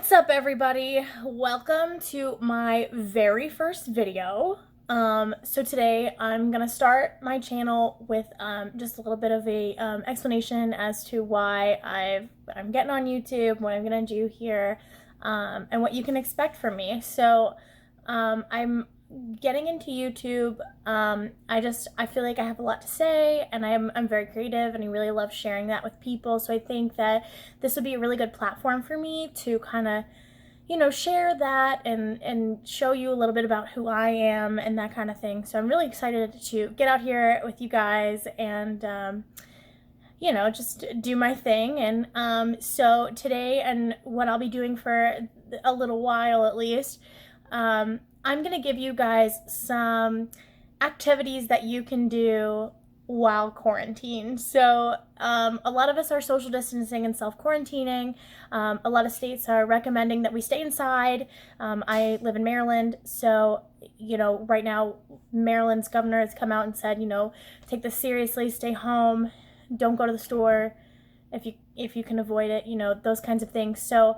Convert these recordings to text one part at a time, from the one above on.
What's up, everybody? Welcome to my very first video. So today I'm gonna start my channel with just a little bit of a explanation as to why I'm getting on YouTube, what I'm gonna do here, and what you can expect from me. So I'm getting into YouTube. I feel like I have a lot to say, and I'm very creative, and I really love sharing that with people. So I think that this would be a really good platform for me to kind of, share that and show you a little bit about who I am and that kind of thing. So I'm really excited to get out here with you guys and just do my thing. And so today, and what I'll be doing for a little while at least, I'm going to give you guys some activities that you can do while quarantined. So a lot of us are social distancing and self-quarantining. A lot of states are recommending that we stay inside. I live in Maryland, so right now Maryland's governor has come out and said, take this seriously, stay home, don't go to the store if you can avoid it, those kinds of things. So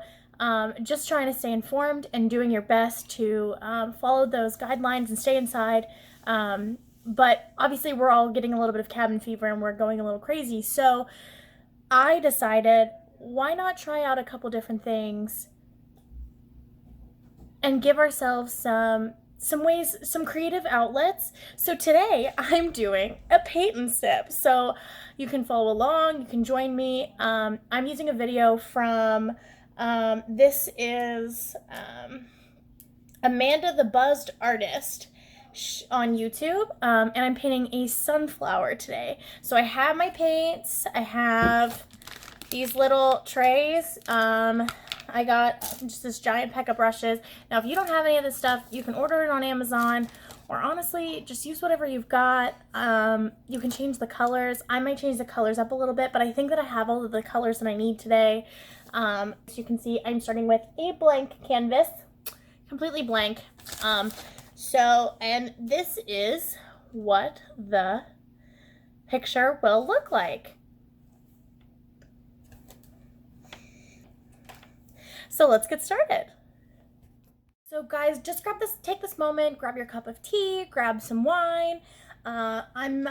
just trying to stay informed and doing your best to follow those guidelines and stay inside. But obviously we're all getting a little bit of cabin fever and we're going a little crazy. So I decided, why not try out a couple different things and give ourselves some ways, some creative outlets. So today I'm doing a paint and sip. So you can follow along, you can join me. I'm using a video from this is Amanda the Buzzed Artist on YouTube, and I'm painting a sunflower today. So I have my paints, I have these little trays, I got just this giant pack of brushes. Now if you don't have any of this stuff, you can order it on Amazon, or honestly just use whatever you've got. You can change the colors. I might change the colors up a little bit, but I think that I have all of the colors that I need today. As you can see, I'm starting with a blank canvas, completely blank. And this is what the picture will look like. So let's get started. So guys, just take this moment, grab your cup of tea, grab some wine. I'm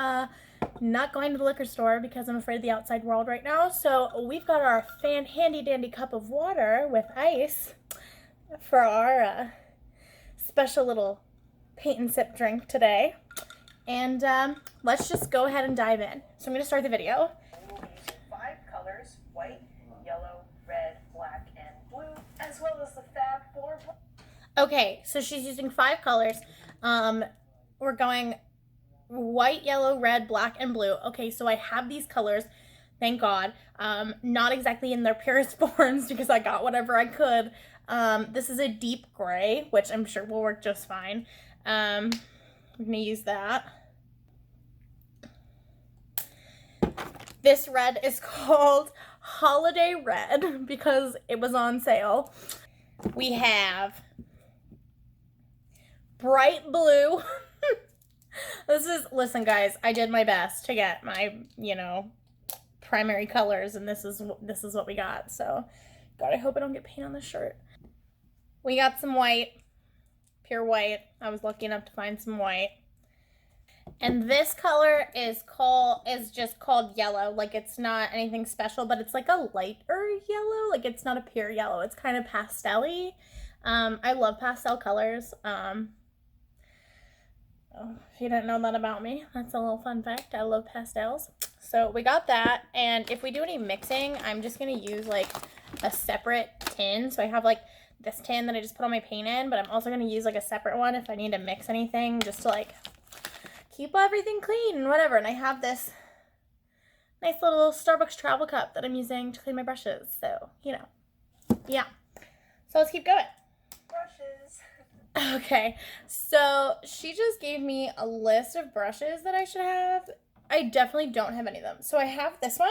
not going to the liquor store because I'm afraid of the outside world right now. So we've got our handy dandy cup of water with ice for our special little paint and sip drink today. And let's just go ahead and dive in. So I'm going to start the video. We'll use 5 colors: white, yellow, red, black, and blue, as well as the Fab Four. Okay, so she's using 5 colors. We're going white, yellow, red, black, and blue. Okay, so I have these colors, thank God. Not exactly in their purest forms because I got whatever I could. This is a deep gray, which I'm sure will work just fine. We're gonna use that. This red is called Holiday Red because it was on sale. We have bright blue. Listen guys, I did my best to get my, primary colors, and this is what we got. So, God, I hope I don't get paint on this shirt. We got some white, pure white. I was lucky enough to find some white. And this color is just called yellow. Like, it's not anything special, but it's like a lighter yellow. Like, it's not a pure yellow. It's kind of pastel-y. I love pastel colors. If you didn't know that about me, that's a little fun fact. I love pastels. So we got that, and if we do any mixing, I'm just going to use like a separate tin. So I have like this tin that I just put all my paint in, but I'm also going to use like a separate one if I need to mix anything, just to like keep everything clean and whatever. And I have this nice little Starbucks travel cup that I'm using to clean my brushes. So, yeah. So let's keep going. Brushes. Okay, so she just gave me a list of brushes that I should have. I definitely don't have any of them. So I have this one.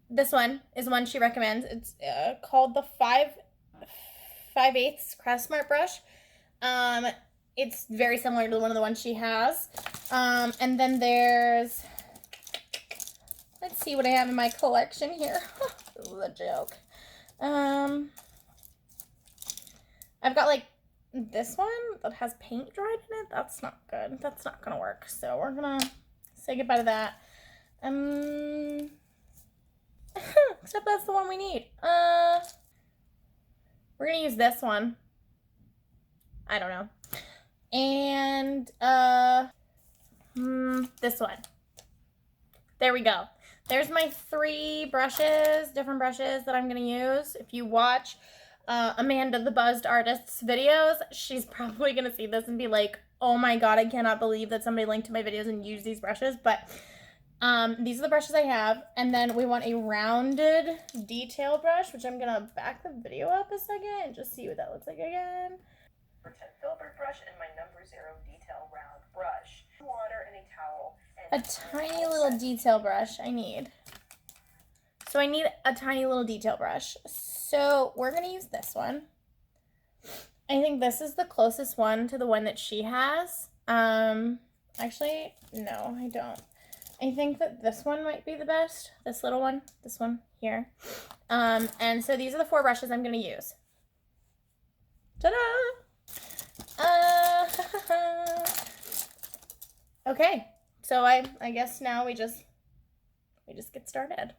This one is one she recommends. It's called the 5/8 Craft Smart brush. It's very similar to one of the ones she has. And then there's, let's see what I have in my collection here. This is a joke. I've got like this one that has paint dried in it. That's not good. That's not gonna work. So we're gonna say goodbye to that. Except that's the one we need. We're gonna use this one. I don't know. And this one. There we go. There's my 3 brushes, different brushes that I'm gonna use. If you watch Amanda the Buzzed Artist's videos, she's probably gonna see this and be like, oh my god, I cannot believe that somebody linked to my videos and used these brushes. But these are the brushes I have. And then we want a rounded detail brush, which I'm gonna back the video up a second and just see what that looks like again. 10 filbert brush and my number 0 detail round brush. Water and a towel. A tiny little detail brush I need. So I need a tiny little detail brush. So we're going to use this one. I think this is the closest one to the one that she has. Actually, no, I don't. I think that this one might be the best. This little one. This one here. And so these are the 4 brushes I'm going to use. Ta-da! Okay. So I guess now we just get started.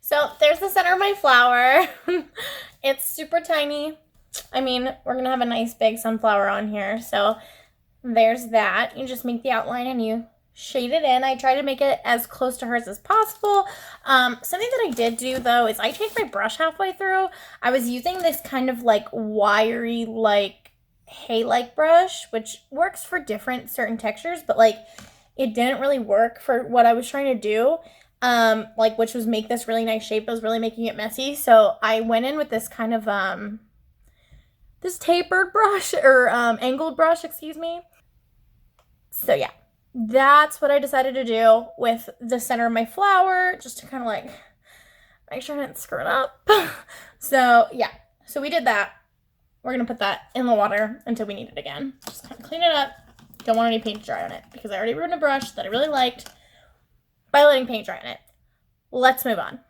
So there's the center of my flower. It's super tiny. I mean, we're going to have a nice big sunflower on here. So there's that. You just make the outline and you shade it in. I try to make it as close to hers as possible. Something that I did do, though, is I changed my brush halfway through. I was using this kind of like wiry, like hay-like brush, which works for different certain textures, but like it didn't really work for what I was trying to do. Which was make this really nice shape. I was really making it messy. So I went in with this kind of, this tapered brush or, angled brush, excuse me. So yeah, that's what I decided to do with the center of my flower, just to kind of like make sure I didn't screw it up. So yeah, so we did that. We're going to put that in the water until we need it again. Just kind of clean it up. Don't want any paint to dry on it because I already ruined a brush that I really liked by letting paint dry on it. Let's move on.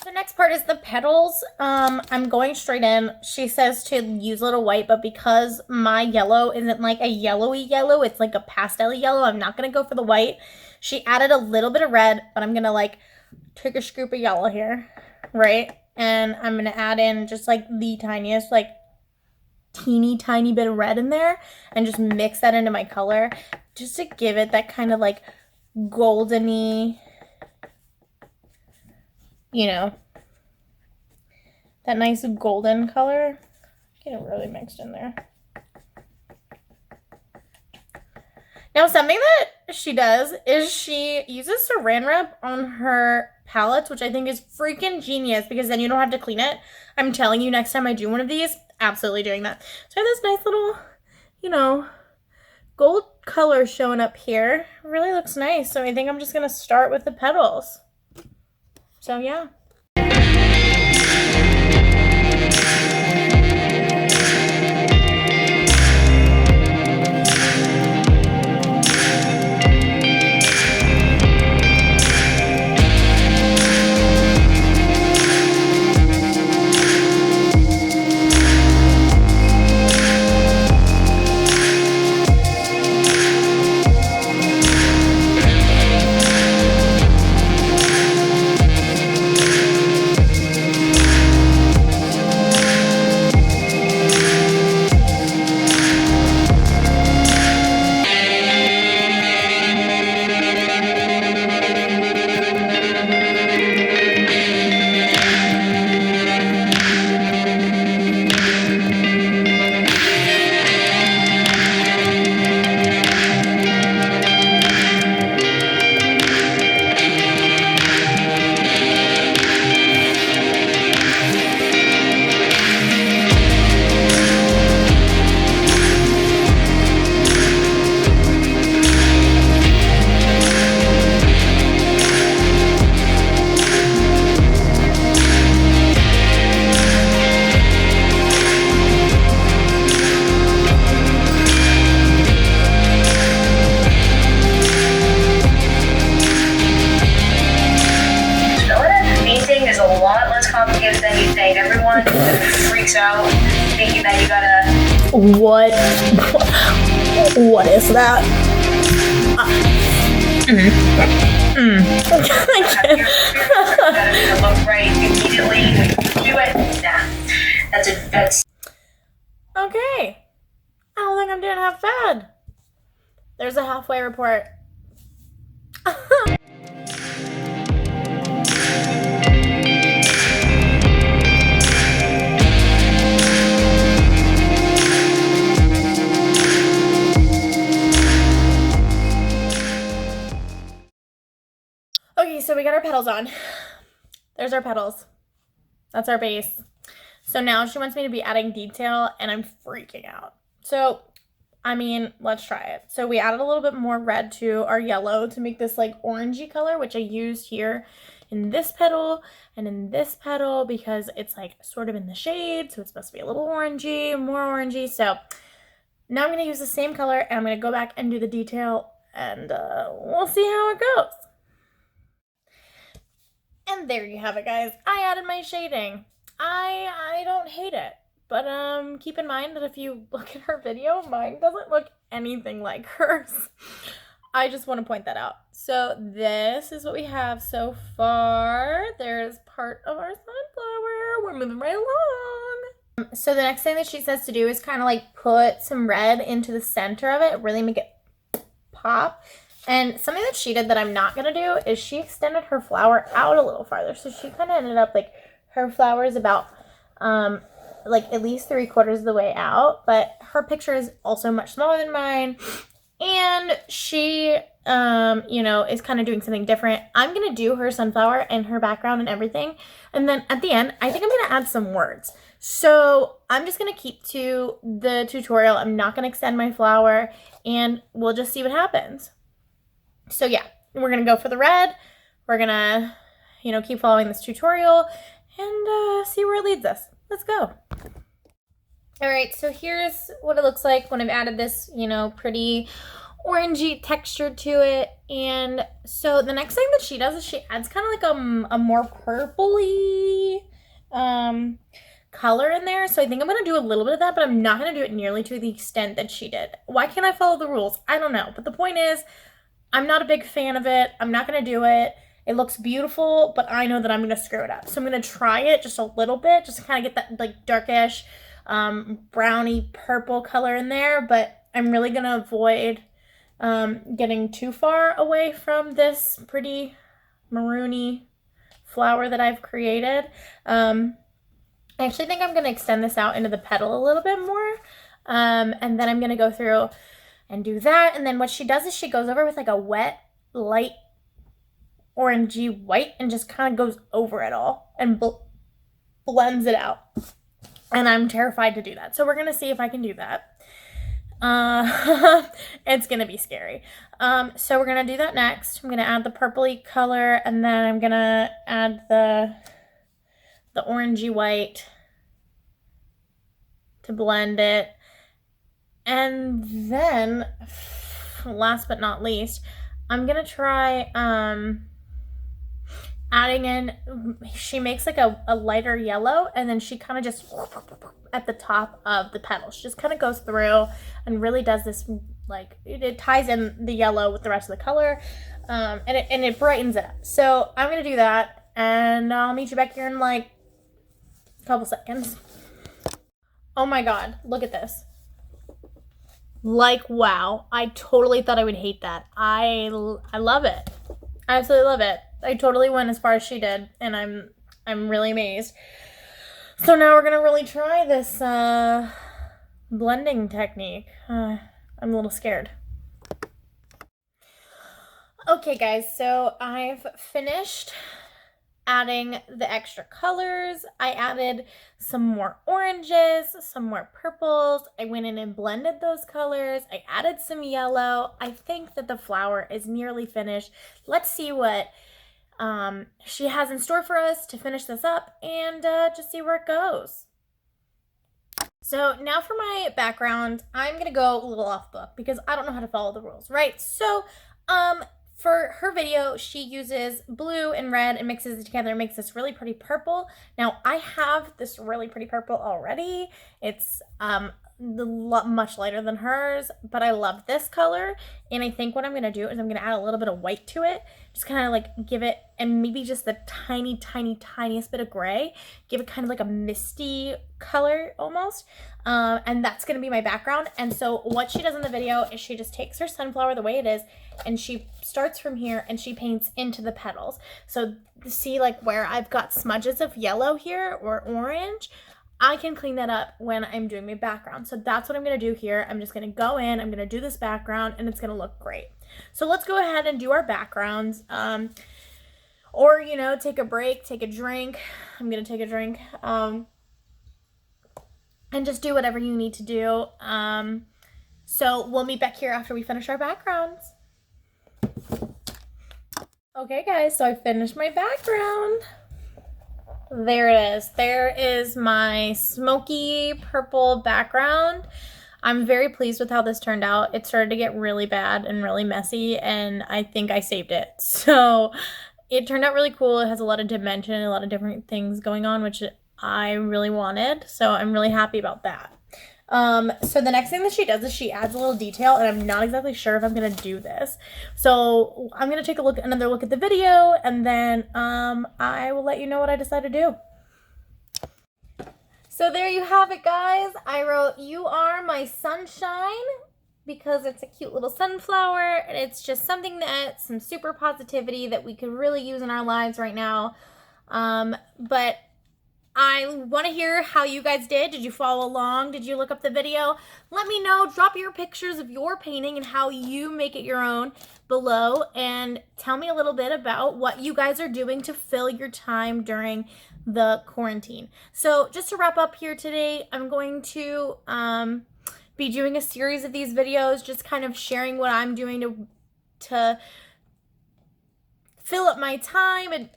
The next part is the petals. I'm going straight in. She says to use a little white, but because my yellow isn't like a yellowy yellow, it's like a pastel yellow, I'm not going to go for the white. She added a little bit of red, but I'm going to like take a scoop of yellow here, right? And I'm going to add in just like the tiniest, like teeny tiny bit of red in there and just mix that into my color just to give it that kind of like goldeny, you know, that nice golden color. Get it really mixed in there. Now, something that she does is she uses Saran Wrap on her palettes, which I think is freaking genius because then you don't have to clean it. I'm telling you, next time I do one of these, absolutely doing that. So I have this nice little, you know, gold color showing up here. It really looks nice. So I think I'm just going to start with the petals. So yeah. out, thinking that you gotta... What? What is that? Gotta look right immediately when you do it. Nah, that's... Okay. I don't think I'm doing half bad. There's a halfway report. Okay, so we got our petals on. There's our petals. That's our base. So now she wants me to be adding detail, and I'm freaking out. So, I mean, let's try it. So we added a little bit more red to our yellow to make this like orangey color, which I used here in this petal and in this petal because it's like sort of in the shade. So it's supposed to be a little orangey, more orangey. So now I'm going to use the same color, and I'm going to go back and do the detail, and we'll see how it goes. And there you have it, guys. I added my shading. I don't hate it, but keep in mind that if you look at her video, mine doesn't look anything like hers. I just want to point that out. So this is what we have so far. There's part of our sunflower. We're moving right along. So the next thing that she says to do is kind of like put some red into the center of it, really make it pop. And something that she did that I'm not going to do is she extended her flower out a little farther. So she kind of ended up like her flower is about like at least 3/4 of the way out. But her picture is also much smaller than mine. And she, you know, is kind of doing something different. I'm going to do her sunflower and her background and everything. And then at the end, I think I'm going to add some words. So I'm just going to keep to the tutorial. I'm not going to extend my flower. And we'll just see what happens. So yeah, we're going to go for the red. We're going to, you know, keep following this tutorial and see where it leads us. Let's go. All right, so here's what it looks like when I've added this, you know, pretty orangey texture to it. And so the next thing that she does is she adds kind of like a more purpley color in there. So I think I'm going to do a little bit of that, but I'm not going to do it nearly to the extent that she did. Why can't I follow the rules? I don't know. But the point is, I'm not a big fan of it. I'm not going to do it. It looks beautiful, but I know that I'm going to screw it up. So I'm going to try it just a little bit, just to kind of get that like darkish, browny purple color in there. But I'm really going to avoid getting too far away from this pretty maroony flower that I've created. I actually think I'm going to extend this out into the petal a little bit more. And then I'm going to go through and do that. And then what she does is she goes over with like a wet, light, orangey white and just kind of goes over it all and blends it out. And I'm terrified to do that. So we're going to see if I can do that. It's going to be scary. So we're going to do that next. I'm going to add the purpley color, and then I'm going to add the orangey white to blend it. And then, last but not least, I'm going to try adding in, she makes like a lighter yellow, and then she kind of just, at the top of the petal, she just kind of goes through and really does this, like, it ties in the yellow with the rest of the color, and it brightens it up. So I'm going to do that, and I'll meet you back here in like a couple seconds. Oh my god, look at this. Like, wow, I totally thought I would hate that. I love it. I absolutely love it. I totally went as far as she did, and I'm really amazed. So now we're gonna really try this blending technique. I'm a little scared. Okay, guys, so I've finished adding the extra colors. I added some more oranges, some more purples. I went in and blended those colors. I added some yellow. I think that the flower is nearly finished. Let's see what she has in store for us to finish this up and just see where it goes. So now for my background, I'm going to go a little off book because I don't know how to follow the rules, right? So for her video, she uses blue and red and mixes it together and makes this really pretty purple. Now, I have this really pretty purple already. It's much lighter than hers, but I love this color. And I think what I'm going to do is I'm going to add a little bit of white to it. Just kind of like give it, and maybe just the tiniest bit of gray. Give it kind of like a misty color almost. And that's going to be my background. And so what she does in the video is she just takes her sunflower the way it is, and she starts from here and she paints into the petals. So see like where I've got smudges of yellow here or orange, I can clean that up when I'm doing my background. So that's what I'm going to do here. I'm just going to go in, I'm going to do this background, and it's going to look great. So let's go ahead and do our backgrounds. Or, you know, take a break, take a drink. I'm going to take a drink. And just do whatever you need to do. So we'll meet back here after we finish our backgrounds. Okay, guys, so I finished my background. There it is. There is my smoky purple background. I'm very pleased with how this turned out. It started to get really bad and really messy, and I think I saved it. So it turned out really cool. It has a lot of dimension, a lot of different things going on, which I really wanted. So I'm really happy about that. So the next thing that she does is she adds a little detail, and I'm not exactly sure if I'm going to do this. So I'm going to take another look at the video, and then, I will let you know what I decide to do. So there you have it, guys. I wrote, "You are my sunshine," because it's a cute little sunflower, and it's just something that, some super positivity that we could really use in our lives right now. But I want to hear how you guys did. Did you follow along? Did you look up the video? Let me know. Drop your pictures of your painting and how you make it your own below. And tell me a little bit about what you guys are doing to fill your time during the quarantine. So just to wrap up here today, I'm going to be doing a series of these videos, just kind of sharing what I'm doing to fill up my time and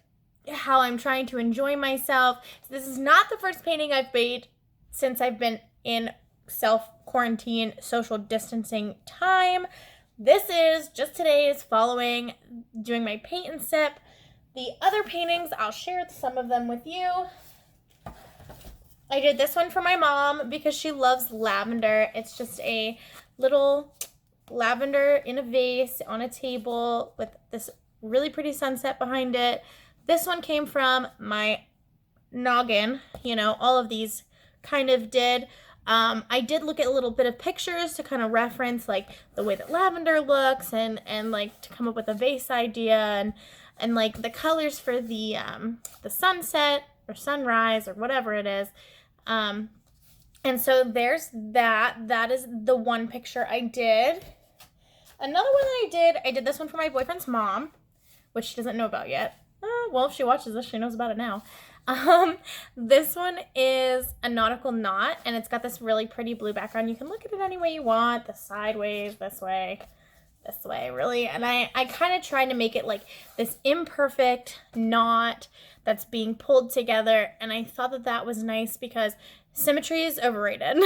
how I'm trying to enjoy myself. So this is not the first painting I've made since I've been in self-quarantine, social distancing time. This is just today is following doing my paint and sip. The other paintings, I'll share some of them with you. I did this one for my mom because she loves lavender. It's just a little lavender in a vase on a table with this really pretty sunset behind it. This one came from my noggin. You know, all of these kind of did. I did look at a little bit of pictures to kind of reference like the way that lavender looks and like to come up with a vase idea and like the colors for the sunset or sunrise or whatever it is. And so there's that. That is the one picture I did. Another one that I did this one for my boyfriend's mom, which she doesn't know about yet. Well, if she watches this, she knows about it now. This one is a nautical knot, and it's got this really pretty blue background. You can look at it any way you want, the sideways, this way, really. And I kind of tried to make it like this imperfect knot that's being pulled together, and I thought that that was nice because symmetry is overrated.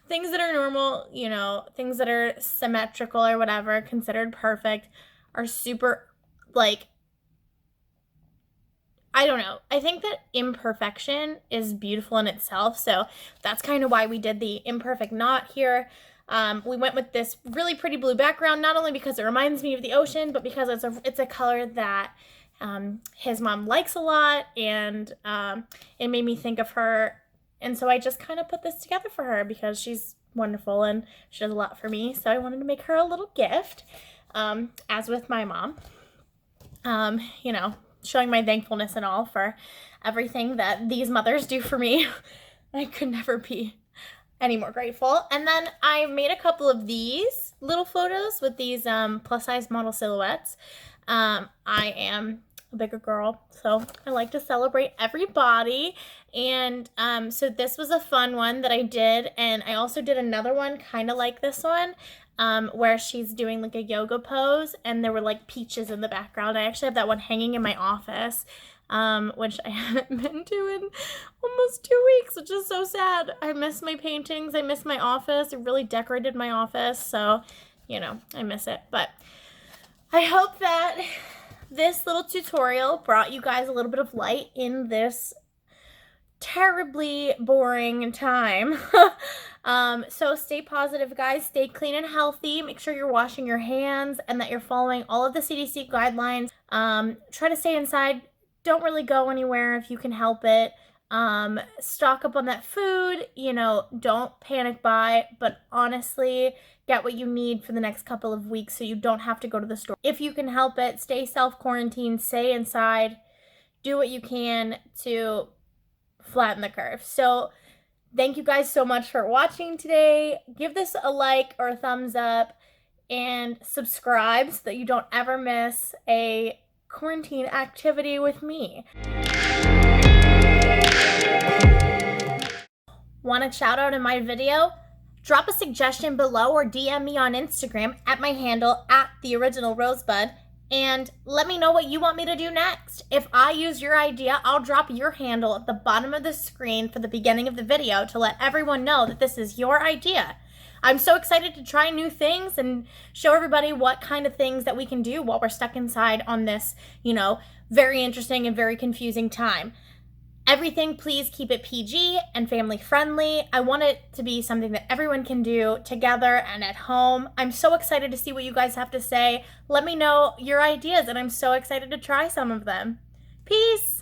Things that are normal, you know, things that are symmetrical or whatever, considered perfect, are super, like, I don't know. I think that imperfection is beautiful in itself. So that's kind of why we did the imperfect knot here. We went with this really pretty blue background, not only because it reminds me of the ocean, but because it's a color that his mom likes a lot, and it made me think of her. And so I just kind of put this together for her because she's wonderful and she does a lot for me. So I wanted to make her a little gift, as with my mom. You know, showing my thankfulness and all for everything that these mothers do for me. I could never be any more grateful. And then I made a couple of these little photos with these plus size model silhouettes. I am a bigger girl, so I like to celebrate everybody. And so this was a fun one that I did, and I also did another one kind of like this one, where she's doing like a yoga pose, and there were like peaches in the background. I actually have that one hanging in my office, which I haven't been to in almost 2 weeks, which is so sad. I miss my paintings. I miss my office. I really decorated my office, so, you know, I miss it. But I hope that this little tutorial brought you guys a little bit of light in this terribly boring time. So stay positive, guys. Stay clean and healthy. Make sure you're washing your hands and that you're following all of the CDC guidelines. Try to stay inside. Don't really go anywhere if you can help it. Stock up on that food. Don't panic buy, but honestly, get what you need for the next couple of weeks so you don't have to go to the store. If you can help it, stay self-quarantined, stay inside, do what you can to flatten the curve. So thank you guys so much for watching today. Give this a like or a thumbs up and subscribe so that you don't ever miss a quarantine activity with me. Want a shout out in my video? Drop a suggestion below or DM me on Instagram at my handle @TheOriginalRosebud and let me know what you want me to do next. If I use your idea, I'll drop your handle at the bottom of the screen for the beginning of the video to let everyone know that this is your idea. I'm so excited to try new things and show everybody what kind of things that we can do while we're stuck inside on this, very interesting and very confusing time. Everything, please keep it PG and family friendly. I want it to be something that everyone can do together and at home. I'm so excited to see what you guys have to say. Let me know your ideas, and I'm so excited to try some of them. Peace!